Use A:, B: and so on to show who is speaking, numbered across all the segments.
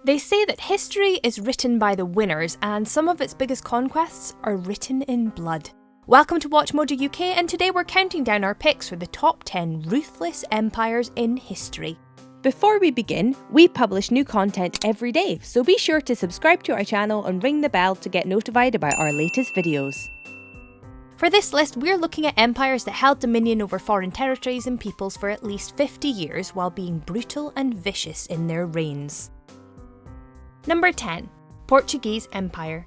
A: They say that history is written by the winners, and some of its biggest conquests are written in blood. Welcome to WMUK, and today we're counting down our picks for the top 10 ruthless empires in history. Before we begin, we publish new content every day, so be sure to subscribe to our channel and ring the bell to get notified about our latest videos. For this list, we're looking at empires that held dominion over foreign territories and peoples for at least 50 years while being brutal and vicious in their reigns. Number 10. Portuguese Empire.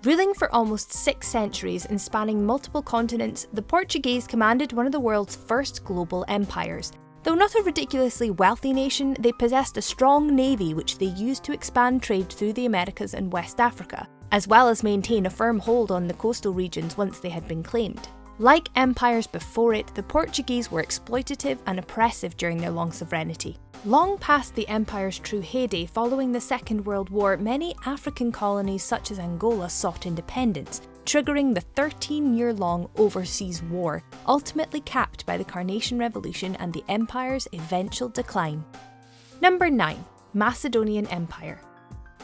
A: Ruling for almost 6 centuries and spanning multiple continents, the Portuguese commanded one of the world's first global empires. Though not a ridiculously wealthy nation, they possessed a strong navy which they used to expand trade through the Americas and West Africa, as well as maintain a firm hold on the coastal regions once they had been claimed. Like empires before it, the Portuguese were exploitative and oppressive during their long sovereignty. Long past the empire's true heyday following the Second World War, many African colonies such as Angola sought independence, triggering the 13-year-long overseas war, ultimately capped by the Carnation Revolution and the empire's eventual decline. Number 9. Macedonian Empire.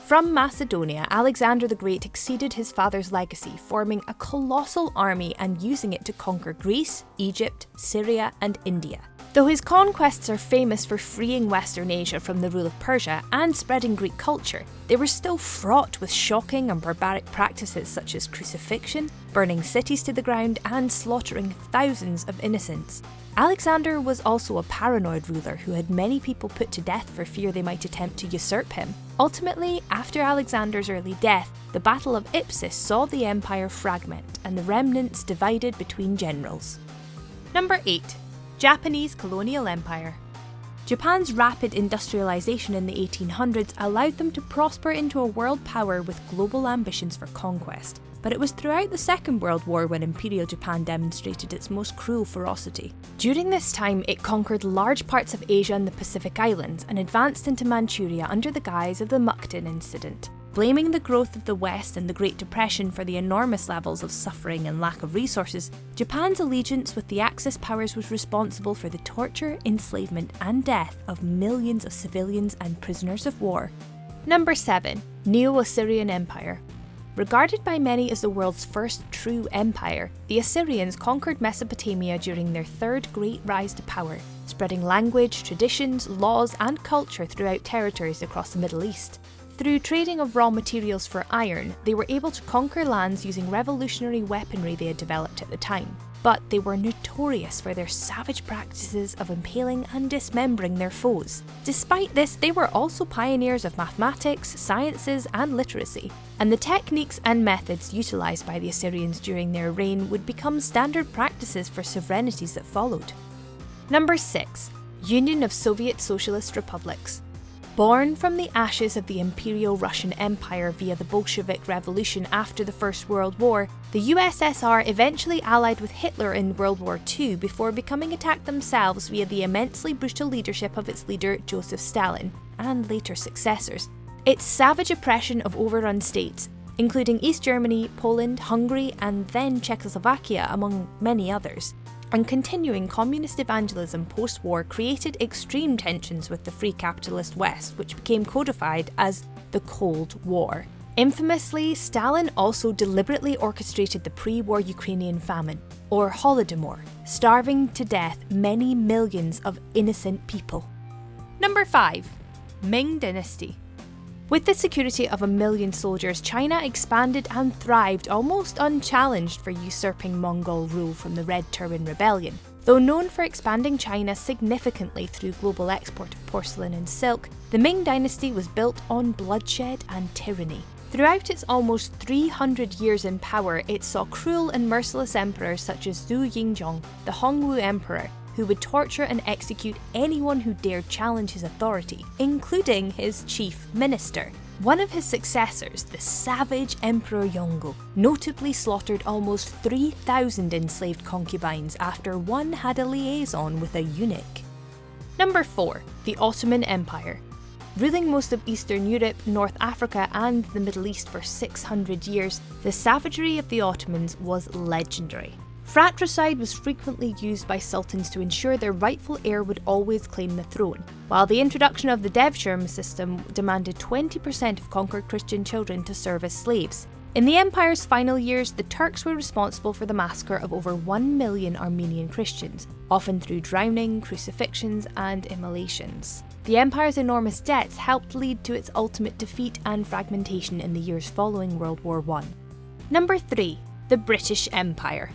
A: From Macedonia, Alexander the Great exceeded his father's legacy, forming a colossal army and using it to conquer Greece, Egypt, Syria, and India. Though his conquests are famous for freeing Western Asia from the rule of Persia and spreading Greek culture, they were still fraught with shocking and barbaric practices such as crucifixion, burning cities to the ground, and slaughtering thousands of innocents. Alexander was also a paranoid ruler who had many people put to death for fear they might attempt to usurp him. Ultimately, after Alexander's early death, the Battle of Ipsus saw the empire fragment and the remnants divided between generals. Number 8. Japanese Colonial Empire. Japan's rapid industrialization in the 1800s allowed them to prosper into a world power with global ambitions for conquest. But it was throughout the Second World War when Imperial Japan demonstrated its most cruel ferocity. During this time, it conquered large parts of Asia and the Pacific Islands and advanced into Manchuria under the guise of the Mukden Incident. Blaming the growth of the West and the Great Depression for the enormous levels of suffering and lack of resources, Japan's allegiance with the Axis powers was responsible for the torture, enslavement, and death of millions of civilians and prisoners of war. Number 7. Neo-Assyrian Empire. Regarded by many as the world's first true empire, the Assyrians conquered Mesopotamia during their third great rise to power, spreading language, traditions, laws, and culture throughout territories across the Middle East. Through trading of raw materials for iron, they were able to conquer lands using revolutionary weaponry they had developed at the time. But they were notorious for their savage practices of impaling and dismembering their foes. Despite this, they were also pioneers of mathematics, sciences, and literacy, and the techniques and methods utilised by the Assyrians during their reign would become standard practices for sovereignties that followed. Number 6. Union of Soviet Socialist Republics. Born from the ashes of the Imperial Russian Empire via the Bolshevik Revolution after the First World War, the USSR eventually allied with Hitler in World War II before becoming attacked themselves via the immensely brutal leadership of its leader Joseph Stalin, and later successors. Its savage oppression of overrun states, including East Germany, Poland, Hungary, and then Czechoslovakia, among many others, and continuing communist evangelism post-war created extreme tensions with the free capitalist West, which became codified as the Cold War. Infamously, Stalin also deliberately orchestrated the pre-war Ukrainian famine, or Holodomor, starving to death many millions of innocent people. Number 5. Ming Dynasty. With the security of 1 million soldiers, China expanded and thrived almost unchallenged for usurping Mongol rule from the Red Turban Rebellion. Though known for expanding China significantly through global export of porcelain and silk, the Ming Dynasty was built on bloodshed and tyranny. Throughout its almost 300 years in power, it saw cruel and merciless emperors such as Zhu Yingzhong, the Hongwu Emperor, who would torture and execute anyone who dared challenge his authority, including his chief minister. One of his successors, the savage Emperor Yongle, notably slaughtered almost 3,000 enslaved concubines after one had a liaison with a eunuch. Number 4. The Ottoman Empire. Ruling most of Eastern Europe, North Africa and the Middle East for 600 years, the savagery of the Ottomans was legendary. Fratricide was frequently used by sultans to ensure their rightful heir would always claim the throne, while the introduction of the devshirme system demanded 20% of conquered Christian children to serve as slaves. In the empire's final years, the Turks were responsible for the massacre of over 1 million Armenian Christians, often through drowning, crucifixions, and immolations. The empire's enormous debts helped lead to its ultimate defeat and fragmentation in the years following World War I. Number 3. The British Empire.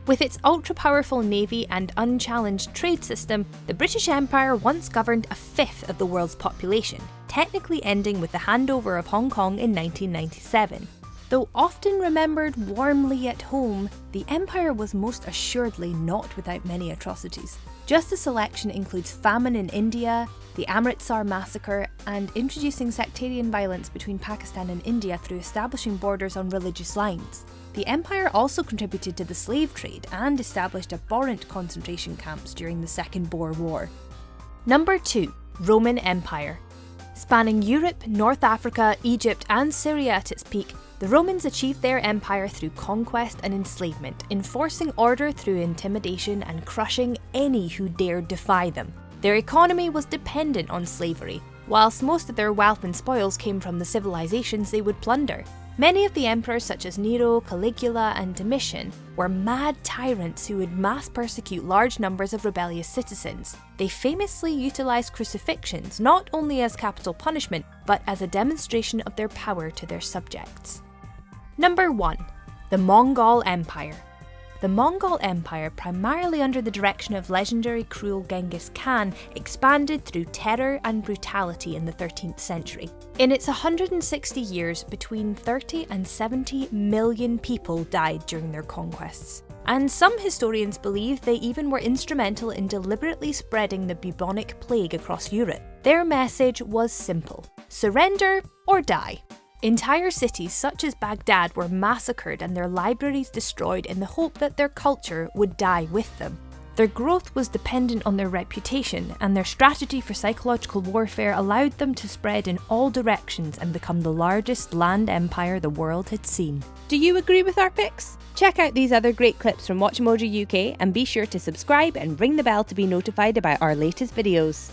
A: With its ultra-powerful navy and unchallenged trade system, the British Empire once governed a fifth of the world's population, technically ending with the handover of Hong Kong in 1997. Though often remembered warmly at home, the empire was most assuredly not without many atrocities. Just a selection includes famine in India, the Amritsar massacre, and introducing sectarian violence between Pakistan and India through establishing borders on religious lines. The empire also contributed to the slave trade and established abhorrent concentration camps during the Second Boer War. Number 2. Roman Empire. Spanning Europe, North Africa, Egypt, and Syria at its peak, the Romans achieved their empire through conquest and enslavement, enforcing order through intimidation and crushing any who dared defy them. Their economy was dependent on slavery, whilst most of their wealth and spoils came from the civilizations they would plunder. Many of the emperors such as Nero, Caligula, and Domitian were mad tyrants who would mass persecute large numbers of rebellious citizens. They famously utilised crucifixions not only as capital punishment, but as a demonstration of their power to their subjects. Number 1. The Mongol Empire. The Mongol Empire, primarily under the direction of legendary cruel Genghis Khan, expanded through terror and brutality in the 13th century. In its 160 years, between 30 and 70 million people died during their conquests. And some historians believe they even were instrumental in deliberately spreading the bubonic plague across Europe. Their message was simple: surrender or die. Entire cities such as Baghdad were massacred and their libraries destroyed in the hope that their culture would die with them. Their growth was dependent on their reputation, and their strategy for psychological warfare allowed them to spread in all directions and become the largest land empire the world had seen.
B: Do you agree with our picks? Check out these other great clips from WatchMojo UK and be sure to subscribe and ring the bell to be notified about our latest videos.